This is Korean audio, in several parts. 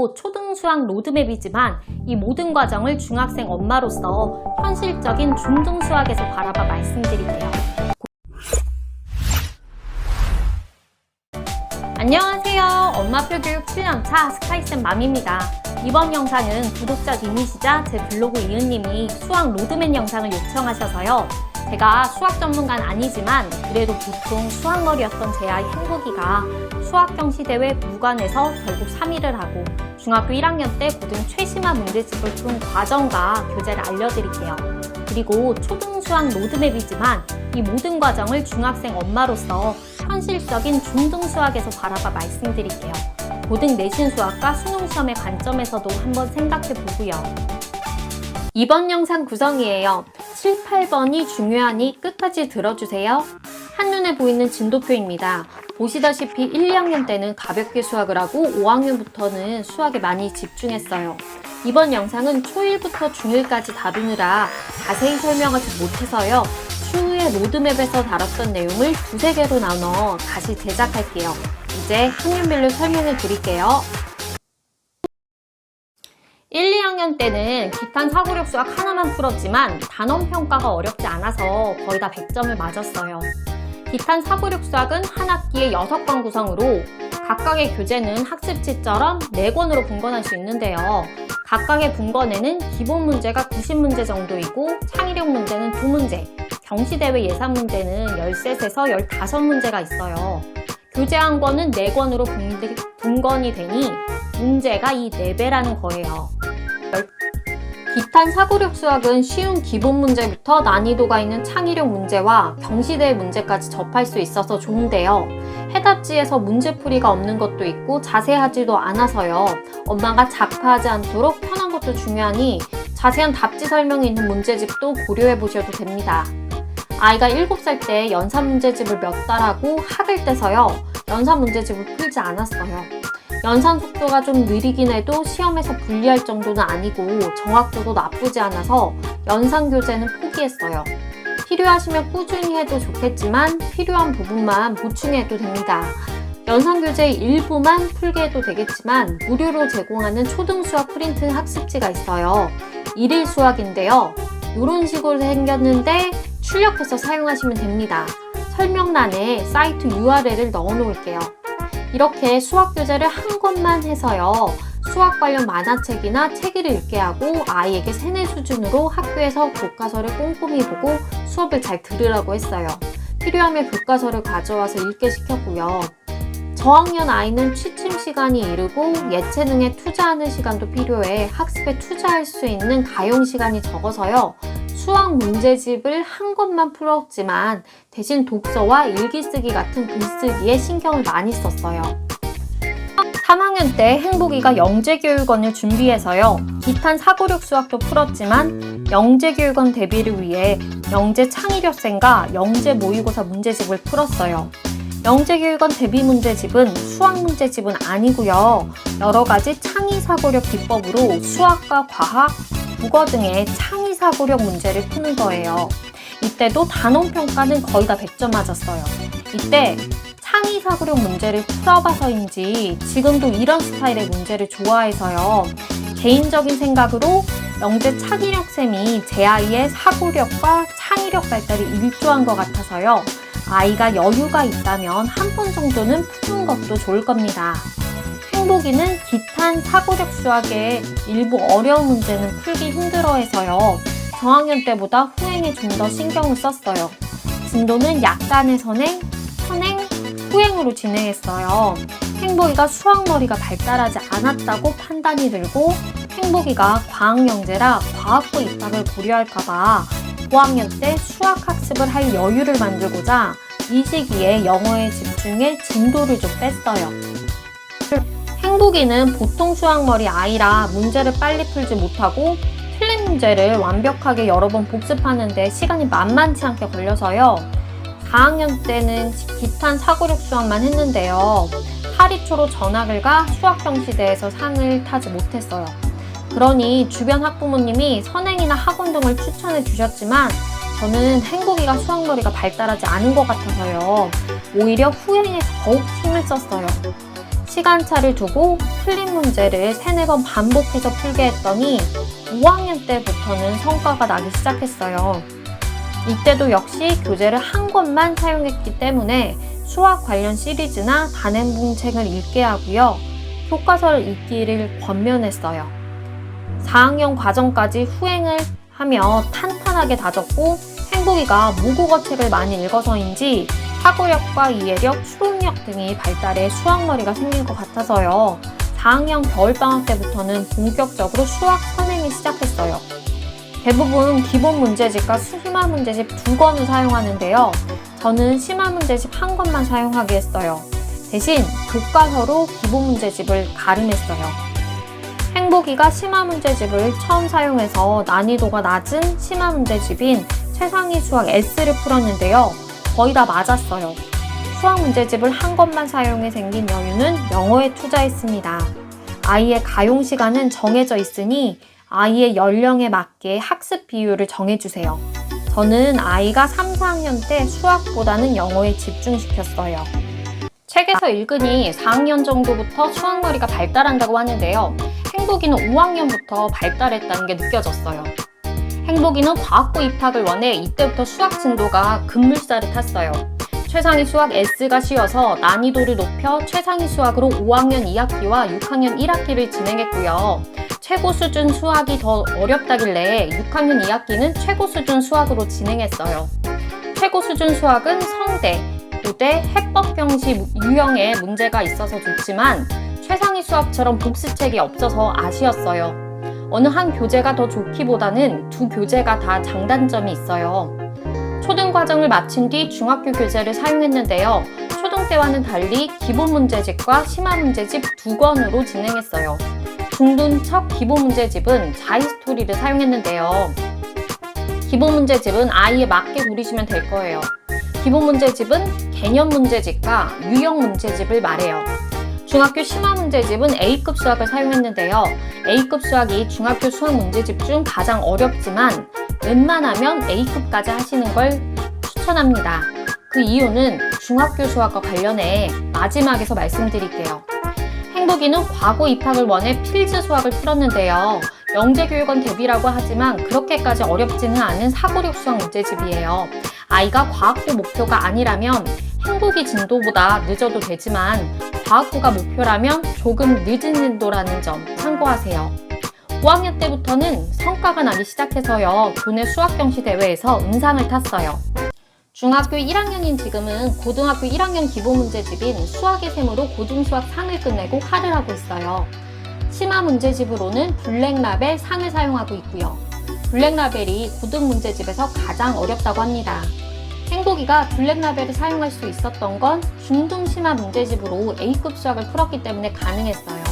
초등 수학 로드맵이지만 이 모든 과정을 중학생 엄마로서 현실적인 중등 수학에서 바라봐 말씀드릴게요. 안녕하세요. 엄마표 교육 7년차 스카이쌤 맘입니다. 이번 영상은 구독자 님이시자 제 블로그 이은님이 수학 로드맵 영상을 요청하셔서요. 제가 수학 전문가는 아니지만 그래도 보통 수학머리였던 제 아이 행복이가 수학경시대회 무관에서 결국 3위를 하고 중학교 1학년 때 고등 최심화 문제집을 푼 과정과 교재를 알려드릴게요. 그리고 초등 수학 로드맵이지만 이 모든 과정을 중학생 엄마로서 현실적인 중등 수학에서 바라봐 말씀드릴게요. 고등 내신 수학과 수능 시험의 관점에서도 한번 생각해 보고요. 이번 영상 구성이에요. 7, 8번이 중요하니 끝까지 들어주세요. 한눈에 보이는 진도표입니다. 보시다시피 1, 2학년 때는 가볍게 수학을 하고 5학년부터는 수학에 많이 집중했어요. 이번 영상은 초1부터 중1까지 다루느라 자세히 설명하지 못해서요. 추후에 로드맵에서 다뤘던 내용을 두세 개로 나눠 다시 제작할게요. 이제 학년별로 설명해 드릴게요. 1, 2학년 때는 기탄 사고력 수학 하나만 풀었지만 단원 평가가 어렵지 않아서 거의 다 100점을 맞았어요. 기탄 사고력 수학은 한 학기에 6권 구성으로 각각의 교재는 학습지처럼 4권으로 분권할 수 있는데요. 각각의 분권에는 기본 문제가 90문제 정도이고 창의력 문제는 2문제, 경시대회 예산 문제는 13에서 15문제가 있어요. 교재 한 권은 4권으로 분권이 되니 문제가 이 4배라는 거예요. 기탄 사고력 수학은 쉬운 기본 문제부터 난이도가 있는 창의력 문제와 경시대회 문제까지 접할 수 있어서 좋은데요. 해답지에서 문제풀이가 없는 것도 있고 자세하지도 않아서요. 엄마가 자파하지 않도록 편한 것도 중요하니 자세한 답지 설명이 있는 문제집도 고려해 보셔도 됩니다. 아이가 7살 때 연산 문제집을 몇 달 하고 학을 떼서요. 연산 문제집을 풀지 않았어요. 연산 속도가 좀 느리긴 해도 시험에서 불리할 정도는 아니고 정확도도 나쁘지 않아서 연산 교재는 포기했어요. 필요하시면 꾸준히 해도 좋겠지만 필요한 부분만 보충해도 됩니다. 연산 교재의 일부만 풀게 해도 되겠지만 무료로 제공하는 초등 수학 프린트 학습지가 있어요. 1일 수학인데요. 이런 식으로 생겼는데 출력해서 사용하시면 됩니다. 설명란에 사이트 URL을 넣어 놓을게요. 이렇게 수학 교재를 한 권만 해서요. 수학 관련 만화책이나 책을 읽게 하고 아이에게 세뇌 수준으로 학교에서 교과서를 꼼꼼히 보고 수업을 잘 들으라고 했어요. 필요하면 교과서를 가져와서 읽게 시켰고요. 저학년 아이는 취침 시간이 이르고 예체능에 투자하는 시간도 필요해 학습에 투자할 수 있는 가용 시간이 적어서요. 수학 문제집을 한 권만 풀었지만 대신 독서와 일기쓰기 같은 글쓰기에 신경을 많이 썼어요. 3학년 때 행복이가 영재교육원을 준비해서요. 기탄 사고력 수학도 풀었지만 영재교육원 대비를 위해 영재 창의력생과 영재 모의고사 문제집을 풀었어요. 영재교육원 대비 문제집은 수학 문제집은 아니고요. 여러 가지 창의사고력 기법으로 수학과 과학, 국어 등의 창의사고력 문제를 푸는 거예요. 이때도 단원평가는 거의 다 100점 맞았어요. 이때 창의사고력 문제를 풀어봐서인지 지금도 이런 스타일의 문제를 좋아해서요. 개인적인 생각으로 영재 창의력쌤이 제 아이의 사고력과 창의력 발달이 일조한 것 같아서요. 아이가 여유가 있다면 한 번 정도는 푸는 것도 좋을 겁니다. 행복이는 기탄 사고력 수학의 일부 어려운 문제는 풀기 힘들어해서요. 저학년 때보다 후행에 좀 더 신경을 썼어요. 진도는 약간의 선행, 후행으로 진행했어요. 행복이가 수학머리가 발달하지 않았다고 판단이 들고 행복이가 과학영재라 과학부 입학을 고려할까봐 고학년 때 수학학습을 할 여유를 만들고자 이 시기에 영어에 집중해 진도를 좀 뺐어요. 행복이는 보통 수학머리 아이라 문제를 빨리 풀지 못하고 틀린 문제를 완벽하게 여러 번 복습하는데 시간이 만만치 않게 걸려서요. 4학년 때는 기탄 사고력 수학만 했는데요. 파리초로 전학을 가 수학경시대에서 상을 타지 못했어요. 그러니 주변 학부모님이 선행이나 학원 등을 추천해 주셨지만 저는 행복이가 수학머리가 발달하지 않은 것 같아서요. 오히려 후행에 더욱 힘을 썼어요. 시간차를 두고 틀린 문제를 3-4번 반복해서 풀게 했더니 5학년 때부터는 성과가 나기 시작했어요. 이때도 역시 교재를 한 권만 사용했기 때문에 수학 관련 시리즈나 단행본 책을 읽게 하고요. 교과서를 읽기를 권면했어요. 4학년 과정까지 후행을 하며 탄탄하게 다졌고 행복이가 모국어 책을 많이 읽어서인지 사고력과 이해력, 추론력 등이 발달해 수학머리가 생긴 것 같아서요. 4학년 겨울방학 때부터는 본격적으로 수학 선행을 시작했어요. 대부분 기본 문제집과 심화 문제집 2권을 사용하는데요. 저는 심화 문제집 1권만 사용하게 했어요. 대신 교과서로 기본 문제집을 가름했어요. 행복이가 심화 문제집을 처음 사용해서 난이도가 낮은 심화 문제집인 최상위 수학 S를 풀었는데요. 거의 다 맞았어요. 수학 문제집을 1권만 사용해 생긴 여유는 영어에 투자했습니다. 아이의 가용 시간은 정해져 있으니 아이의 연령에 맞게 학습 비율을 정해주세요. 저는 아이가 3, 4학년 때 수학보다는 영어에 집중시켰어요. 책에서 읽으니 4학년 정도부터 수학머리가 발달한다고 하는데요. 행복이는 5학년부터 발달했다는 게 느껴졌어요. 행복이는 과학부 입학을 원해 이때부터 수학 진도가 급물살을 탔어요. 최상위 수학 S가 쉬워서 난이도를 높여 최상위 수학으로 5학년 2학기와 6학년 1학기를 진행했고요. 최고 수준 수학이 더 어렵다길래 6학년 2학기는 최고 수준 수학으로 진행했어요. 최고 수준 수학은 성대, 고대, 해법 형식 유형의 문제가 있어서 좋지만 최상위 수학처럼 복습책이 없어서 아쉬웠어요. 어느 한 교재가 더 좋기보다는 두 교재가 다 장단점이 있어요. 초등과정을 마친 뒤 중학교 교재를 사용했는데요. 초등 때와는 달리 기본 문제집과 심화 문제집 2권으로 진행했어요. 중등 첫 기본 문제집은 자이스토리를 사용했는데요. 기본 문제집은 아이에 맞게 고르시면 될 거예요. 기본 문제집은 개념 문제집과 유형 문제집을 말해요. 중학교 심화 문제집은 A급 수학을 사용했는데요. A급 수학이 중학교 수학 문제집 중 가장 어렵지만 웬만하면 A급까지 하시는 걸 추천합니다. 그 이유는 중학교 수학과 관련해 마지막에서 말씀드릴게요. 행복이는 과거 입학을 원해 필즈 수학을 풀었는데요. 영재교육원 대비라고 하지만 그렇게까지 어렵지는 않은 사고력 수학 문제집이에요. 아이가 과학부 목표가 아니라면 행복이 진도보다 늦어도 되지만 과학부가 목표라면 조금 늦은 진도라는 점 참고하세요. 5학년 때부터는 성과가 나기 시작해서요. 교내 수학경시 대회에서 은상을 탔어요. 중학교 1학년인 지금은 고등학교 1학년 기본 문제집인 수학의 셈으로 고등수학 상을 끝내고 할을 하고 있어요. 심화 문제집으로는 블랙라벨 상을 사용하고 있고요. 블랙라벨이 고등 문제집에서 가장 어렵다고 합니다. 행복이가 블랙라벨을 사용할 수 있었던 건 중등 심화 문제집으로 A급 수학을 풀었기 때문에 가능했어요.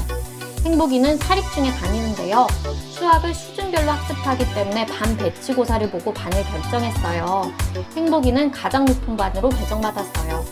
행복이는 사립중에 다니는데요. 수학을 수준별로 학습하기 때문에 반 배치고사를 보고 반을 결정했어요. 행복이는 가장 높은 반으로 배정받았어요.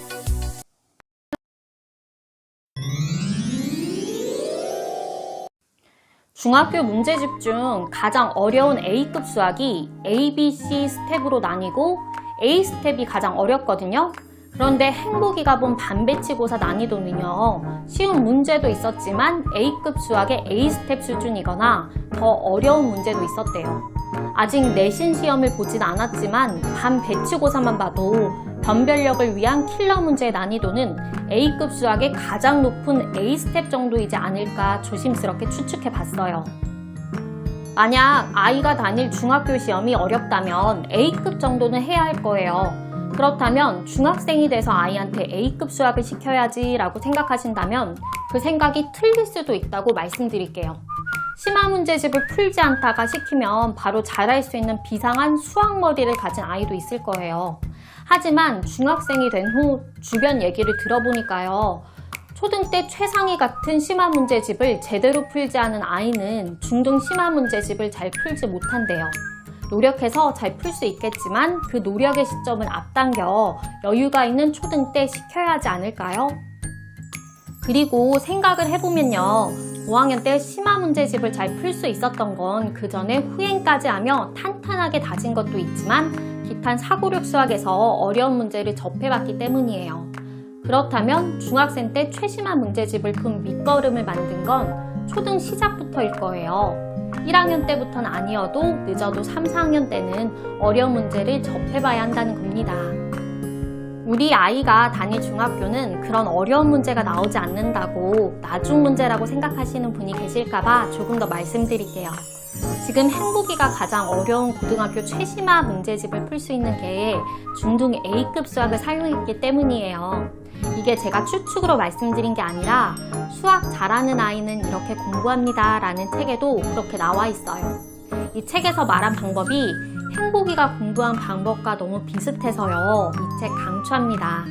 중학교 문제집 중 가장 어려운 A급 수학이 A, B, C 스텝으로 나뉘고 A 스텝이 가장 어렵거든요. 그런데 행복이가 본 반배치고사 난이도는요. 쉬운 문제도 있었지만 A급 수학의 A 스텝 수준이거나 더 어려운 문제도 있었대요. 아직 내신 시험을 보진 않았지만 반배치고사만 봐도 변별력을 위한 킬러 문제의 난이도는 A급 수학의 가장 높은 A 스텝 정도이지 않을까 조심스럽게 추측해 봤어요. 만약 아이가 다닐 중학교 시험이 어렵다면 A급 정도는 해야 할 거예요. 그렇다면 중학생이 돼서 아이한테 A급 수학을 시켜야지 라고 생각하신다면 그 생각이 틀릴 수도 있다고 말씀드릴게요. 심화 문제집을 풀지 않다가 시키면 바로 잘할 수 있는 비상한 수학머리를 가진 아이도 있을 거예요. 하지만 중학생이 된 후 주변 얘기를 들어보니까요. 초등 때 최상위 같은 심화 문제집을 제대로 풀지 않은 아이는 중등 심화 문제집을 잘 풀지 못한대요. 노력해서 잘 풀 수 있겠지만 그 노력의 시점을 앞당겨 여유가 있는 초등 때 시켜야 하지 않을까요? 그리고 생각을 해보면요. 5학년 때 심화 문제집을 잘 풀 수 있었던 건 그 전에 후행까지 하며 탄탄하게 다진 것도 있지만 기판 사고력 수학에서 어려운 문제를 접해봤기 때문이에요. 그렇다면 중학생 때 최심화 문제집을 푼 밑거름을 만든 건 초등 시작부터일 거예요. 1학년 때부터는 아니어도 늦어도 3, 4학년 때는 어려운 문제를 접해봐야 한다는 겁니다. 우리 아이가 다닐 중학교는 그런 어려운 문제가 나오지 않는다고 나중 문제라고 생각하시는 분이 계실까봐 조금 더 말씀드릴게요. 지금 행복이가 가장 어려운 고등학교 최심화 문제집을 풀 수 있는 게 중등 A급 수학을 사용했기 때문이에요. 이게 제가 추측으로 말씀드린 게 아니라 수학 잘하는 아이는 이렇게 공부합니다 라는 책에도 그렇게 나와 있어요. 이 책에서 말한 방법이 행복이가 공부한 방법과 너무 비슷해서요. 이 책 강추합니다.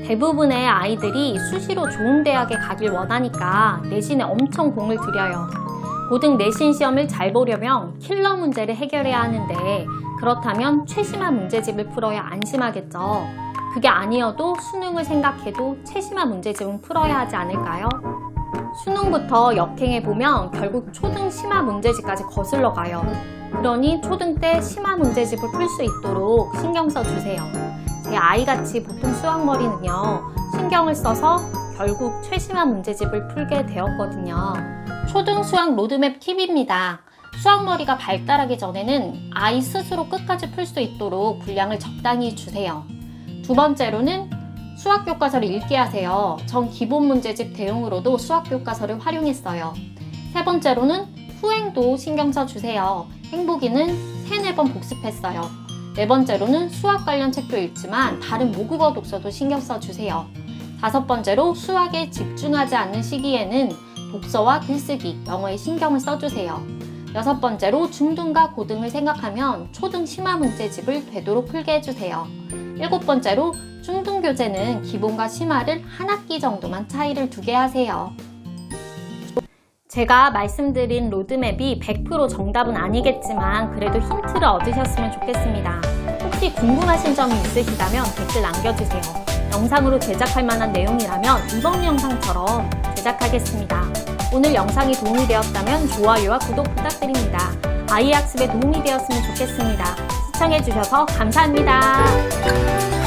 대부분의 아이들이 수시로 좋은 대학에 가길 원하니까 내신에 엄청 공을 들여요. 고등 내신 시험을 잘 보려면 킬러 문제를 해결해야 하는데 그렇다면 최심화 문제집을 풀어야 안심하겠죠. 그게 아니어도 수능을 생각해도 최심화 문제집은 풀어야 하지 않을까요? 수능부터 역행해보면 결국 초등 심화 문제집까지 거슬러 가요. 그러니 초등 때 심화 문제집을 풀 수 있도록 신경 써주세요. 제 아이같이 보통 수학머리는요, 신경을 써서 결국 최심화 문제집을 풀게 되었거든요. 초등 수학 로드맵 팁입니다. 수학머리가 발달하기 전에는 아이 스스로 끝까지 풀 수 있도록 분량을 적당히 주세요. 두 번째로는 수학교과서를 읽게 하세요. 전 기본 문제집 대용으로도 수학교과서를 활용했어요. 세 번째로는 후행도 신경 써주세요. 행복이는 3-4번 복습했어요. 네 번째로는 수학 관련 책도 읽지만 다른 모국어 독서도 신경 써주세요. 다섯 번째로 수학에 집중하지 않는 시기에는 독서와 글쓰기, 영어에 신경을 써주세요. 여섯 번째로 중등과 고등을 생각하면 초등 심화 문제집을 되도록 풀게 해주세요. 일곱 번째로 중등 교재는 기본과 심화를 한 학기 정도만 차이를 두게 하세요. 제가 말씀드린 로드맵이 100% 정답은 아니겠지만 그래도 힌트를 얻으셨으면 좋겠습니다. 혹시 궁금하신 점이 있으시다면 댓글 남겨주세요. 영상으로 제작할 만한 내용이라면 이번 영상처럼 제작하겠습니다. 오늘 영상이 도움이 되었다면 좋아요와 구독 부탁드립니다. 아이의 학습에 도움이 되었으면 좋겠습니다. 시청해주셔서 감사합니다.